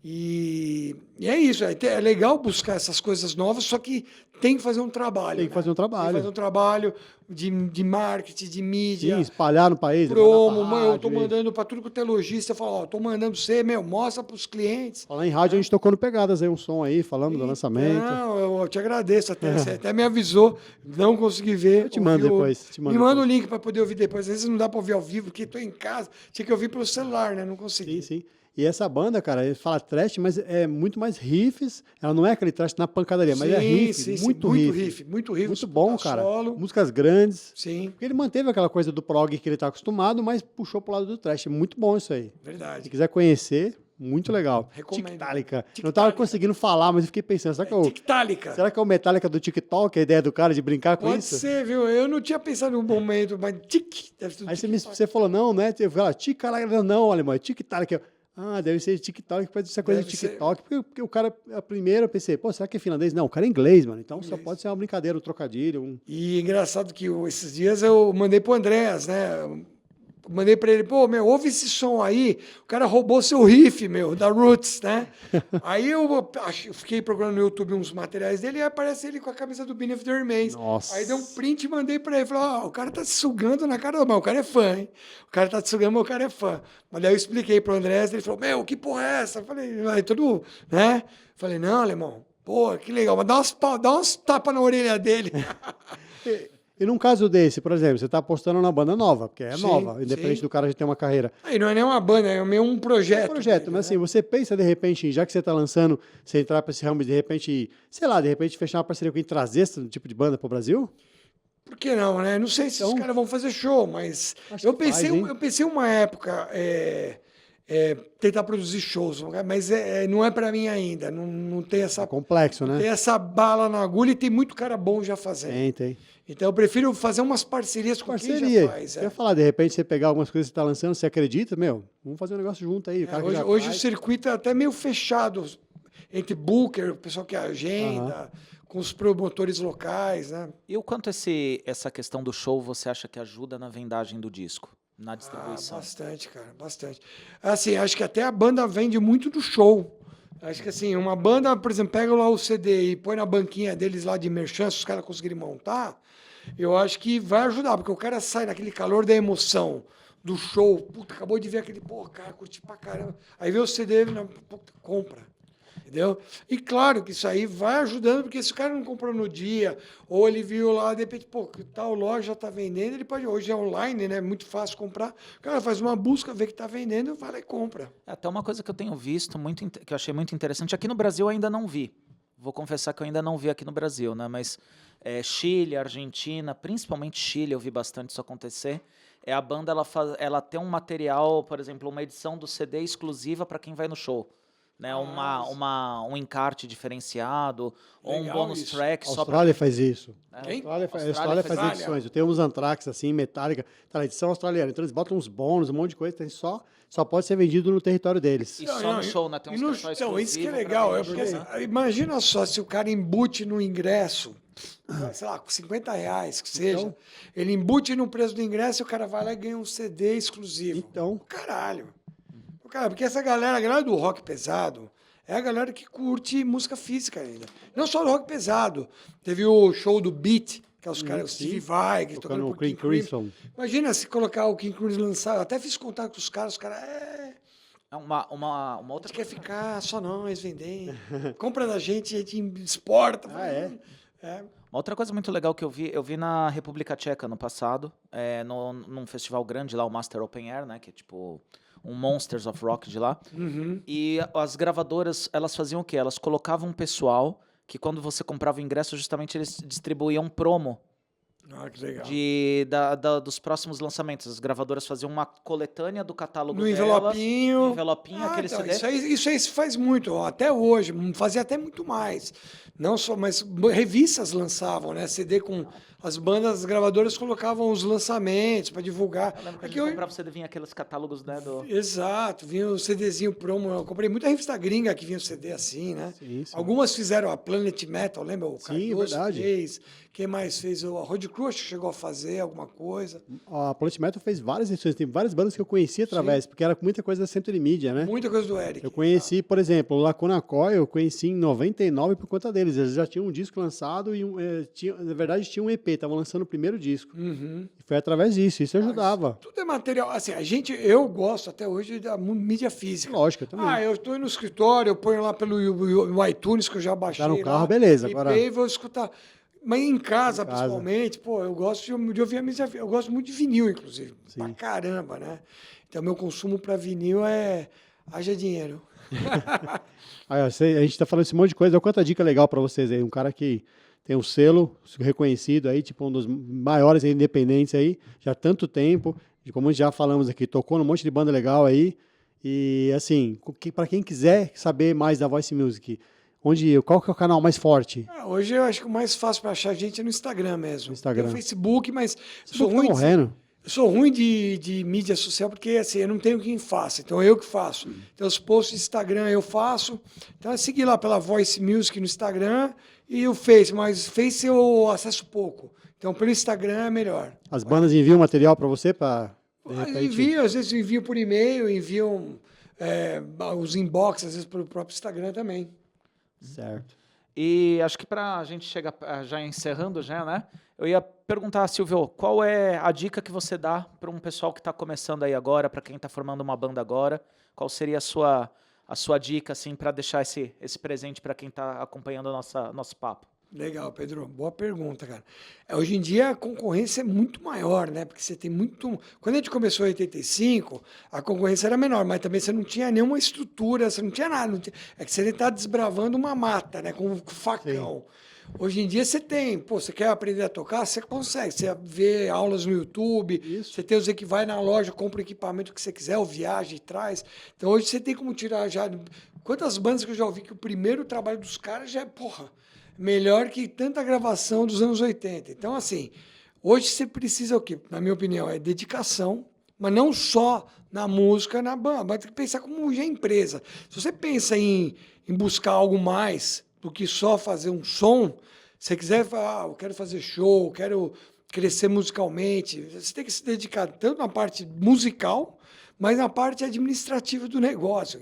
Speaker 2: E é isso, é legal buscar essas coisas novas, só que tem que fazer um trabalho.
Speaker 1: Tem que fazer um trabalho.
Speaker 2: Tem que fazer um trabalho de marketing, de mídia.
Speaker 1: Sim, espalhar no país.
Speaker 2: Promo, eu tô mandando para tudo que é logista, eu falo, ó, tô mandando você, meu, mostra para os clientes.
Speaker 1: Falar em rádio, a gente tocou no Pegadas aí, um som aí, falando do lançamento.
Speaker 2: Não, eu te agradeço, você até me avisou, não consegui ver.
Speaker 1: Eu te mando depois.
Speaker 2: Me manda o link para poder ouvir depois, às vezes não dá para ouvir ao vivo, porque tô em casa, tinha que ouvir pelo celular, né, não consegui.
Speaker 1: Sim. E essa banda, cara, ele fala thrash, mas é muito mais riffs. Ela não é aquele thrash na pancadaria, mas é riff, muito riff.
Speaker 2: Muito riff.
Speaker 1: Muito bom, cara.
Speaker 2: Solo.
Speaker 1: Músicas grandes.
Speaker 2: Sim.
Speaker 1: Porque ele manteve aquela coisa do prog que ele tá acostumado, mas puxou pro lado do thrash. É muito bom isso aí.
Speaker 2: Verdade.
Speaker 1: Se quiser conhecer, muito legal.
Speaker 2: Recomendo.
Speaker 1: Tic-Tálica. Não tava conseguindo falar, mas eu fiquei pensando, será que é o Metallica do TikTok, a ideia do cara de brincar com isso?
Speaker 2: Pode ser, viu? Eu não tinha pensado no momento, mas deve ser
Speaker 1: Aí você falou, não, né? Eu falei, Tic-Tálica, não, alemão, é Tic-Tálica. Deve ser TikTok, pode ser coisa de TikTok. Porque o cara, a primeira, eu pensei, pô, será que é finlandês? Não, o cara é inglês, mano. Então só pode ser uma brincadeira, um trocadilho.
Speaker 2: E engraçado que esses dias eu mandei pro Andréas, né? Mandei pra ele, pô, meu, ouve esse som aí. O cara roubou seu riff, meu, da Roots, né? Aí eu fiquei procurando no YouTube uns materiais dele e aparece ele com a camisa do Beneath the Remains.
Speaker 1: Nossa.
Speaker 2: Aí dei um print e mandei pra ele. Falei, o cara tá se sugando na cara do... Mas o cara é fã, hein? O cara tá te sugando, mas o cara é fã. Mas daí eu expliquei pro Andrés, ele falou, meu, que porra é essa? Eu falei, vai, tudo, né? Falei, não, alemão, pô, que legal. Mas dá uns tapas na orelha dele.
Speaker 1: E num caso desse, por exemplo, você está apostando na banda nova, porque é nova, independente do cara já ter uma carreira.
Speaker 2: Aí não é nem uma banda, é meio um projeto.
Speaker 1: Mas assim, você pensa de repente, já que você está lançando, você entrar para esse ramo e de repente, sei lá, de repente fechar uma parceria com quem trazer esse tipo de banda para o Brasil?
Speaker 2: Por que não, né? Não sei se os caras vão fazer show, mas eu pensei uma época tentar produzir shows, mas não é para mim ainda. Não tem essa.
Speaker 1: É complexo, né?
Speaker 2: Tem essa bala na agulha e tem muito cara bom já fazendo.
Speaker 1: Tem.
Speaker 2: Então eu prefiro fazer umas parcerias com quem já faz.
Speaker 1: Eu ia falar, de repente você pegar algumas coisas que você está lançando, você acredita, meu, vamos fazer um negócio junto aí.
Speaker 2: Hoje o circuito é até meio fechado entre booker, o pessoal que agenda, com os promotores locais, né?
Speaker 3: E o quanto essa questão do show você acha que ajuda na vendagem do disco, na distribuição?
Speaker 2: Bastante, cara, bastante. Assim, acho que até a banda vende muito do show. Acho que assim, uma banda, por exemplo, pega lá o CD e põe na banquinha deles lá de merchan, se os caras conseguirem montar, eu acho que vai ajudar, porque o cara sai naquele calor da emoção do show, puta, acabou de ver aquele, cara, curti pra caramba. Aí vê o CD, puta, compra. Entendeu? E claro que isso aí vai ajudando, porque se o cara não comprou no dia, ou ele viu lá, de repente, tal loja está vendendo, ele pode, hoje é online, né? Muito fácil comprar. O cara faz uma busca, vê que está vendendo, vai lá e compra.
Speaker 3: Até uma coisa que eu tenho visto, que eu achei muito interessante, aqui no Brasil eu ainda não vi, vou confessar que eu ainda não vi aqui no Brasil, né? Mas Chile, Argentina, principalmente Chile, eu vi bastante isso acontecer. A banda ela tem um material, por exemplo, uma edição do CD exclusiva para quem vai no show. Né? Um encarte diferenciado, ou um
Speaker 2: Legal
Speaker 3: bônus
Speaker 2: isso.
Speaker 3: track
Speaker 1: A
Speaker 3: só
Speaker 1: Austrália faz isso.
Speaker 2: Quem?
Speaker 1: A Austrália
Speaker 3: Austrália
Speaker 1: faz
Speaker 2: faz
Speaker 1: edições. Eu tenho uns Anthrax, assim, Metallica. Tá, edição australiana. Então eles botam uns bônus, um monte de coisa. Tem só pode ser vendido no território deles.
Speaker 3: E só no show, né? Tem uns que é só
Speaker 2: Então, isso que é
Speaker 3: exclusivo
Speaker 2: legal.
Speaker 3: pra
Speaker 2: É
Speaker 3: quem
Speaker 2: porque,
Speaker 3: vai no show, né?
Speaker 2: imagina só, se o cara embute no ingresso, sei lá, com R$50, que seja,
Speaker 1: Então.
Speaker 2: ele embute no preço do ingresso e o cara vai lá e ganha um CD exclusivo.
Speaker 1: Então.
Speaker 2: Caralho. Cara, porque a galera do rock pesado, é a galera que curte música física ainda. Não só do rock pesado. Teve o show do Beat, que é os caras, o Steve Vai, que
Speaker 1: Tocando o
Speaker 2: pro
Speaker 1: King Crimson.
Speaker 2: Imagina se colocar o King Crimson lançar. Eu até fiz contato com os caras
Speaker 3: É uma
Speaker 2: a
Speaker 3: outra
Speaker 2: gente quer ficar só nós vendendo. Compra da gente, a gente exporta.
Speaker 1: É.
Speaker 3: Uma outra coisa muito legal que eu vi na República Tcheca no passado, num festival grande lá, o Master Open Air, né, que é tipo um Monsters of Rock de lá. E as gravadoras, elas faziam o quê? Elas colocavam um pessoal que quando você comprava o ingresso, justamente eles distribuíam promo
Speaker 2: Ah, que legal.
Speaker 3: dos próximos lançamentos. As gravadoras faziam uma coletânea do catálogo
Speaker 2: No
Speaker 3: delas,
Speaker 2: envelopinho.
Speaker 3: no envelopinho, aquele
Speaker 2: então,
Speaker 3: CD.
Speaker 2: Isso aí se faz muito, ó, até hoje, fazia até muito mais. Não só, mas revistas lançavam, né? CD com as bandas, as gravadoras colocavam os lançamentos para divulgar.
Speaker 3: Eu lembro que a
Speaker 2: É
Speaker 3: gente comprava CD, vinha aqueles catálogos, né,
Speaker 2: Exato, vinha o CDzinho promo. Eu comprei muita revista gringa que vinha o CD assim, né?
Speaker 1: Sim.
Speaker 2: Algumas fizeram a Planet Metal, lembra? O
Speaker 1: Sim,
Speaker 2: Cardoso
Speaker 1: verdade.
Speaker 2: fez. Quem mais fez? A Road Crew chegou a fazer alguma coisa.
Speaker 1: A Planet Metal fez várias edições. Tem várias bandas que eu conheci através, porque era muita coisa da Century Media, né?
Speaker 2: Muita coisa do Eric.
Speaker 1: Eu conheci, por exemplo, o Lacuna Coil, eu conheci em 99 por conta deles. Eles já tinham um disco lançado e, na verdade, tinha um EP, estavam lançando o primeiro disco.
Speaker 2: Uhum.
Speaker 1: E foi através disso, isso ajudava.
Speaker 2: Tudo é material. Assim, eu gosto até hoje da mídia física.
Speaker 1: Lógico, eu também.
Speaker 2: Eu estou no escritório, eu ponho lá pelo iTunes, que eu já baixei.
Speaker 1: Tá no carro,
Speaker 2: lá,
Speaker 1: beleza,
Speaker 2: e
Speaker 1: agora-
Speaker 2: vou escutar. Mas em casa, principalmente, pô, eu gosto de ouvir a mídia física. Eu gosto muito de vinil, inclusive.
Speaker 1: Sim.
Speaker 2: Pra caramba, né? Então, meu consumo para vinil haja dinheiro.
Speaker 1: Aí, ó, a gente tá falando esse monte de coisa, dá quanta dica legal pra vocês aí. Um cara que tem um selo reconhecido aí, tipo um dos maiores independentes aí, já há tanto tempo, e como já falamos aqui, tocou num monte de banda legal aí. E assim, para quem quiser saber mais da Voice Music, qual que é o canal mais forte?
Speaker 2: Hoje eu acho que o mais fácil para achar a gente é no Instagram mesmo.
Speaker 1: No Instagram.
Speaker 2: Tem o Facebook, mas
Speaker 1: Você tá morrendo.
Speaker 2: eu sou ruim de mídia social porque assim, eu não tenho quem faça, então eu que faço. Então os posts do Instagram eu faço. Então é seguir lá pela Voice Music no Instagram e o Face, mas Face eu acesso pouco. Então pelo Instagram é melhor.
Speaker 1: As bandas enviam material para você para
Speaker 2: Envio, às vezes envio por e-mail, enviam os inbox, às vezes pelo próprio Instagram também.
Speaker 1: Certo.
Speaker 3: E acho que para a gente chegar já encerrando já, né? Eu ia perguntar, Silvio, qual é a dica que você dá para um pessoal que está começando aí agora, para quem está formando uma banda agora? Qual seria a sua dica assim para deixar esse presente para quem está acompanhando o nosso papo?
Speaker 2: Legal, Pedro. Boa pergunta, cara. Hoje em dia a concorrência é muito maior, né? Porque você tem muito. Quando a gente começou em 85, a concorrência era menor, mas também você não tinha nenhuma estrutura, você não tinha nada. É que você está desbravando uma mata, né? Com facão. Sim. Hoje em dia você tem, você quer aprender a tocar, você consegue. Você vê aulas no YouTube, você tem os que vai na loja, compra o equipamento que você quiser, ou viaja e traz. Então hoje você tem como tirar já. Quantas bandas que eu já ouvi que o primeiro trabalho dos caras já é, melhor que tanta gravação dos anos 80. Então, assim, hoje você precisa o quê? Na minha opinião, é dedicação, mas não só na música, na banda, mas tem que pensar como já empresa. Se você pensa em buscar algo mais do que só fazer um som, se você quiser falar, eu quero fazer show, eu quero crescer musicalmente, você tem que se dedicar tanto na parte musical, mas na parte administrativa do negócio,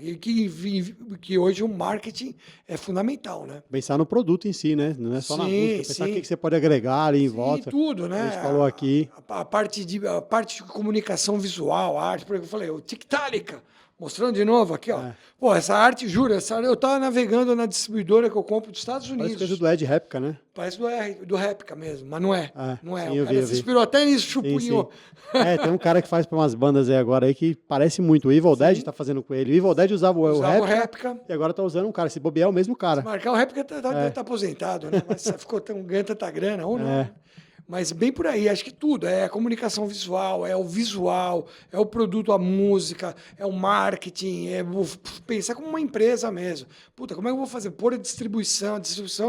Speaker 2: que hoje o marketing é fundamental, né?
Speaker 1: Pensar no produto em si, né? Não é só na música, pensar o que você pode agregar ali em volta.
Speaker 2: Tudo, né?
Speaker 1: A gente falou aqui.
Speaker 2: A parte de comunicação visual, arte, porque eu falei, o Tictálica, Mostrando de novo aqui, ó.
Speaker 1: É.
Speaker 2: Pô, essa arte, juro, eu tava navegando na distribuidora que eu compro dos Estados
Speaker 1: Parece
Speaker 2: Unidos.
Speaker 1: coisa do Ed Réplica, né?
Speaker 2: Parece do Réplica mesmo, mas não é.
Speaker 1: Ah,
Speaker 2: não é.
Speaker 1: sim, eu
Speaker 2: O cara
Speaker 1: vi.
Speaker 2: se inspirou até nisso, chupunhou.
Speaker 1: É, tem um cara que faz pra umas bandas aí agora aí que parece muito. O Evil Dead tá fazendo com ele. O Evil Dead usava o
Speaker 2: Usava o
Speaker 1: Réplica
Speaker 2: Réplica.
Speaker 1: e agora tá usando um cara. Se bobear é o mesmo cara.
Speaker 2: Marcar o Réplica tá aposentado, né? Mas ficou ganhando tanta grana, ou não.
Speaker 1: É.
Speaker 2: Mas bem por aí, acho que tudo. É a comunicação visual, é o visual, é o produto, a música, é o marketing, é pensar como uma empresa mesmo. Puta, como é que eu vou fazer? Pôr a distribuição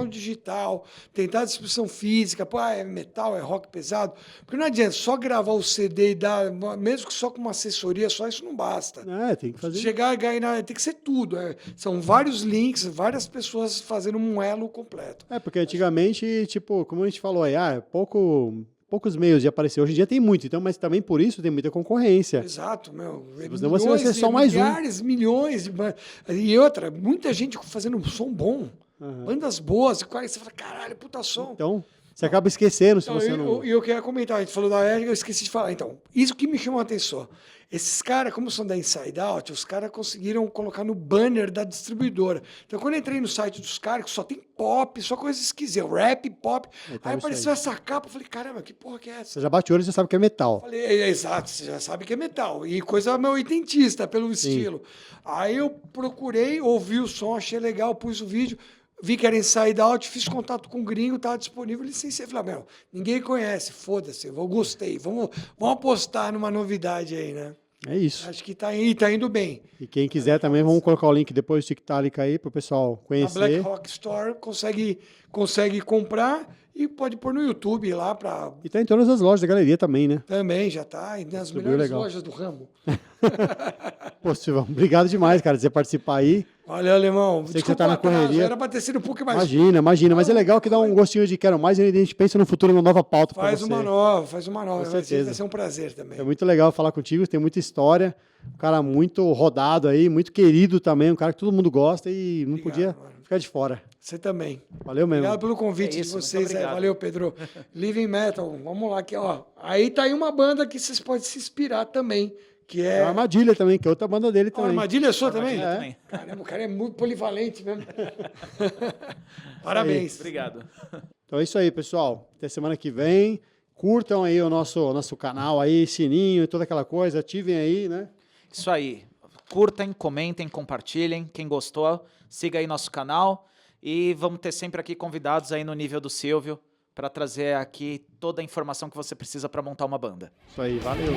Speaker 2: digital, tentar a distribuição física, pô, é metal, é rock pesado. Porque não adianta só gravar o CD e dar, mesmo que só com uma assessoria, só isso não basta.
Speaker 1: É, tem que fazer.
Speaker 2: Chegar e ganhar, tem que ser tudo. São vários links, várias pessoas fazendo um elo completo.
Speaker 1: É, porque antigamente, tipo, como a gente falou aí, poucos meios de aparecer. Hoje em dia tem muito, então, mas também por isso tem muita concorrência.
Speaker 2: Exato, meu.
Speaker 1: Senão você vai ser só mais um.
Speaker 2: Milhares, milhões de e outra, muita gente fazendo um som bom. Bandas boas, e você fala, caralho, puta som.
Speaker 1: Então, você acaba esquecendo se
Speaker 2: Então,
Speaker 1: você não...
Speaker 2: eu queria comentar, a gente falou da Érica, eu esqueci de falar. Então, isso que me chamou a atenção. Esses caras, como são da Inside Out, os caras conseguiram colocar no banner da distribuidora. Então, quando eu entrei no site dos caras, que só tem pop, só coisas esquisitas, rap, pop.
Speaker 1: Então,
Speaker 2: Aí
Speaker 1: isso
Speaker 2: apareceu
Speaker 1: aí.
Speaker 2: essa capa, eu falei, caramba, que porra que é essa?
Speaker 1: Você já bate o olho e já sabe que é metal.
Speaker 2: Falei, exato, você já sabe que é metal. E coisa meio oitentista, pelo estilo. Aí eu procurei, ouvi o som, achei legal, pus o vídeo, vi que era Inside Out, fiz contato com o gringo, estava disponível, licenciei. Falei, meu, ninguém conhece, foda-se, eu gostei. Vamos apostar numa novidade aí, né?
Speaker 1: É isso.
Speaker 2: Acho que tá indo bem.
Speaker 1: E quem quiser também, vamos colocar o link depois do TikTok aí pro pessoal
Speaker 2: Na
Speaker 1: conhecer.
Speaker 2: Black Rock Store consegue comprar e pode pôr no YouTube lá para...
Speaker 1: E tá em todas as lojas da galeria também, né?
Speaker 2: Também já tá, e nas
Speaker 1: Distribuiu
Speaker 2: melhores
Speaker 1: legal.
Speaker 2: lojas do ramo.
Speaker 1: Pô, Silvão, obrigado demais, cara, de você participar aí.
Speaker 2: Valeu, alemão.
Speaker 1: Sei que você tá na correria.
Speaker 2: Era para ter sido um pouco mais...
Speaker 1: Imagina. Mas é legal que dá um gostinho de quero mais e a gente pensa no futuro, numa nova pauta pra
Speaker 2: Faz
Speaker 1: você.
Speaker 2: uma nova. Vai
Speaker 1: certeza.
Speaker 2: ser um prazer também.
Speaker 1: É muito legal falar contigo, tem muita história. Um cara muito rodado aí, muito querido também, um cara que todo mundo gosta e não podia
Speaker 2: mano.
Speaker 1: ficar de fora.
Speaker 2: Você também.
Speaker 1: Valeu mesmo.
Speaker 2: Obrigado pelo convite
Speaker 3: É isso,
Speaker 2: de
Speaker 3: muito
Speaker 2: vocês.
Speaker 3: obrigado.
Speaker 2: Valeu, Pedro. Living Metal. Vamos lá aqui, ó. Aí tá aí uma banda que vocês podem se inspirar também, que
Speaker 1: É
Speaker 2: é...
Speaker 1: a Armadilha também, que é outra banda dele
Speaker 2: A
Speaker 1: também.
Speaker 2: Armadilha é sua também?
Speaker 3: Armadilha também.
Speaker 2: Caramba, o cara é muito polivalente mesmo. Parabéns.
Speaker 3: Obrigado.
Speaker 1: Então é isso aí, pessoal. Até semana que vem. Curtam aí o nosso canal aí, sininho e toda aquela coisa. Ativem aí, né?
Speaker 3: Isso aí. Curtem, comentem, compartilhem. Quem gostou, siga aí nosso canal. E vamos ter sempre aqui convidados aí no nível do Silvio para trazer aqui toda a informação que você precisa para montar uma banda.
Speaker 1: Isso aí, valeu.